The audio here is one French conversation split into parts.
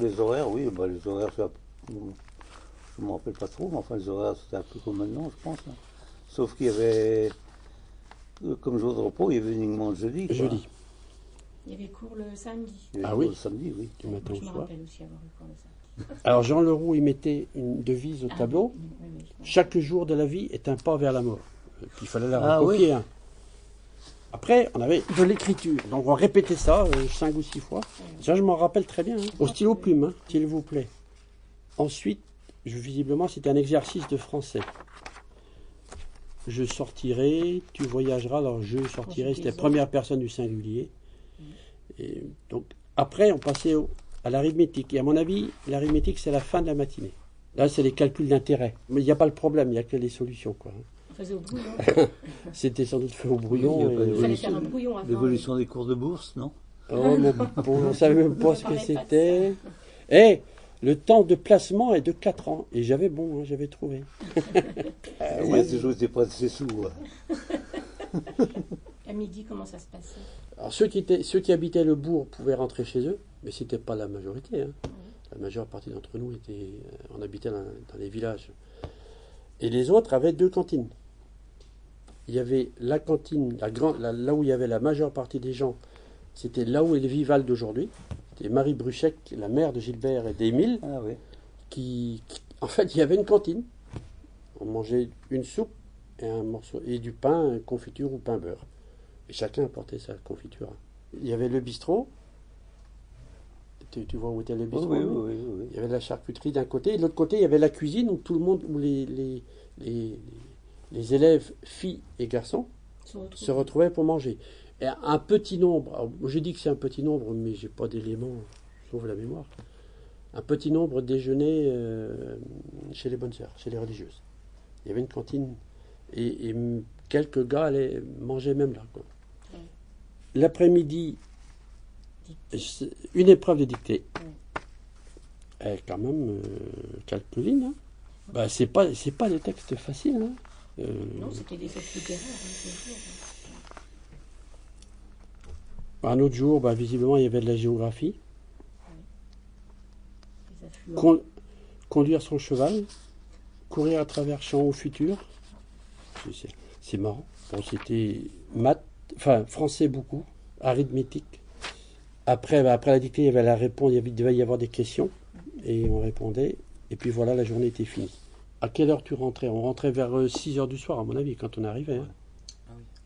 Les horaires, oui, bah, les horaires, je ne me rappelle pas trop, mais enfin, les horaires, c'était un peu comme maintenant, je pense, hein. Sauf qu'il y avait, comme jour de repos, il y avait uniquement le jeudi, quoi. Jeudi. Il y avait cours le samedi. Il y avait Ah cours oui. le samedi, oui. Du matin Moi, au je me soir. rappelle aussi avoir eu cours le samedi. Alors Jean Leroux, il mettait une devise au Ah, tableau. oui, oui, oui, je me Chaque jour de la vie est un pas vers la mort. Et puis il fallait la Ah recopier. oui. Hein. Après, on avait de l'écriture. Donc on répétait ça 5 ou 6 fois. Ça, je m'en rappelle très bien. Hein. Au stylo plume, hein, s'il vous plaît. Ensuite, visiblement, c'était un exercice de français. Je sortirai, tu voyageras. Alors je sortirai, c'était la première personne du singulier. Et donc, après, on passait à l'arithmétique. Et à mon avis, l'arithmétique, c'est la fin de la matinée. Là, c'est les calculs d'intérêt. Mais il n'y a pas le problème, il n'y a que les solutions, quoi. On faisait au brouillon. C'était sans doute fait au brouillon. Oui, il y a pas Il fallait de- faire un brouillon avant. L'évolution des cours de bourse, non? Oh, mais bon, on ne savait même pas ce que parlait pas de c'était. Eh, le temps de placement est de 4 ans. Et j'avais bon, hein, j'avais trouvé. Il a toujours été pas de ses sous. Ouais. À midi, comment ça se passait? Alors, ceux qui habitaient le bourg pouvaient rentrer chez eux, mais ce n'était pas la majorité. Hein. La majeure partie d'entre nous, on habitait dans les villages. Et les autres avaient 2 cantines. Il y avait la cantine, là où il y avait la majeure partie des gens, c'était là où est le Vival d'aujourd'hui. C'était Marie Bruchec, la mère de Gilbert et d'Émile, Ah oui. en fait, il y avait une cantine. On mangeait une soupe et un morceau et du pain, confiture ou pain beurre. Et chacun apportait sa confiture. Il y avait le bistrot. Tu vois où était le Oui, bistrot? oui, oui, oui. Il y avait la charcuterie d'un côté, et de l'autre côté, il y avait la cuisine où tout le monde, où les élèves, filles et garçons, se retrouvaient pour manger. Et un petit nombre, alors, je dis que c'est un petit nombre, mais j'ai pas d'éléments, sauf la mémoire. Un petit nombre déjeunait chez les bonnes sœurs, chez les religieuses. Il y avait une cantine et quelques gars allaient manger même là, quoi. L'après-midi, une épreuve de dictée. Elle est quand même calculine. Hein. Bah, c'est pas des textes faciles. Hein. Non, c'était des textes littéraires. Hein, un autre jour, bah, visiblement, il y avait de la géographie. les affluents. Conduire son cheval, courir à travers champs au futur. C'est marrant. Bon, c'était maths, enfin français beaucoup, arithmétique. Après la dictée, il y avait la réponse, il devait y avoir des questions, et on répondait, et puis voilà, la journée était finie. À quelle heure tu rentrais? On rentrait vers 6 heures du soir, à mon avis, quand on arrivait. Hein.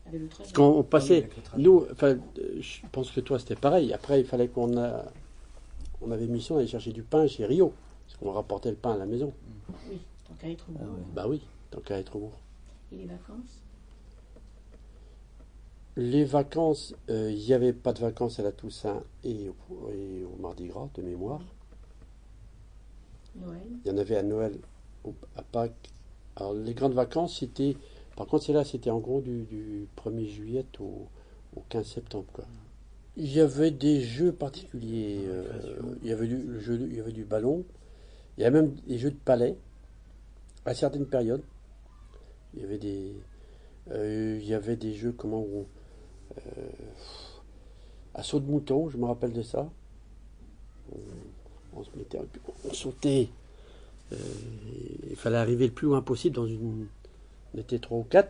Avec le trajet. Quand on passait, avec le trajet. nous, enfin, je pense que toi c'était pareil. Après, il fallait on avait mission d'aller chercher du pain chez Rio, parce qu'on rapportait le pain à la maison. Oui, tant qu'à être au bout. Bah oui, tant qu'à être au bourg. Et les vacances? Les vacances, il n'y avait pas de vacances à la Toussaint et au Mardi Gras, de mémoire. Noël? Il y en avait à Noël, à Pâques. Alors, les grandes vacances, c'était. Par contre, celle-là, c'était en gros du 1er juillet au 15 septembre, quoi. Il y avait des jeux particuliers. Il y avait il y avait du ballon. Il y avait même des jeux de palais à certaines périodes. Il y avait des jeux à saut de mouton, je me rappelle de ça. On sautait. Il fallait arriver le plus loin possible on était 3 ou 4.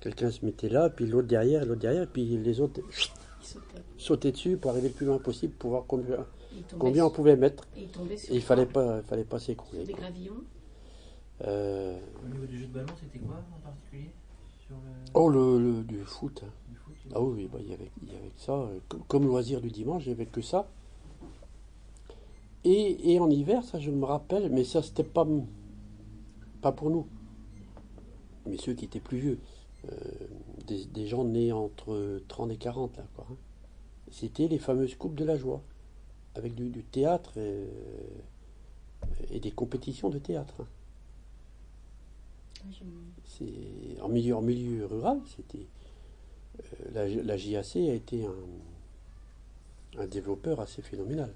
Quelqu'un se mettait là, puis l'autre derrière, et puis les autres Ils sautaient. sautaient dessus pour arriver le plus loin possible, pour voir Ils tombaient combien on sur- pouvait mettre. Et ils tombaient sur Et il fallait pas s'écrouler. sur des quoi. gravillons. Au niveau du jeu de ballon, c'était quoi en particulier sur le, Oh, du foot. Hein. du foot Ah oui, bah, il y avait que ça. Comme loisir du dimanche, il n'y avait que ça. Et en hiver, ça je me rappelle, mais ça c'était pas pour nous. Mais ceux qui étaient plus vieux. Des gens nés entre 30 et 40, là, quoi. Hein. C'était les fameuses coupes de la joie. Avec du théâtre et des compétitions de théâtre. Hein. Oui, C'est en milieu rural, c'était la JAC a été un développeur assez phénoménal.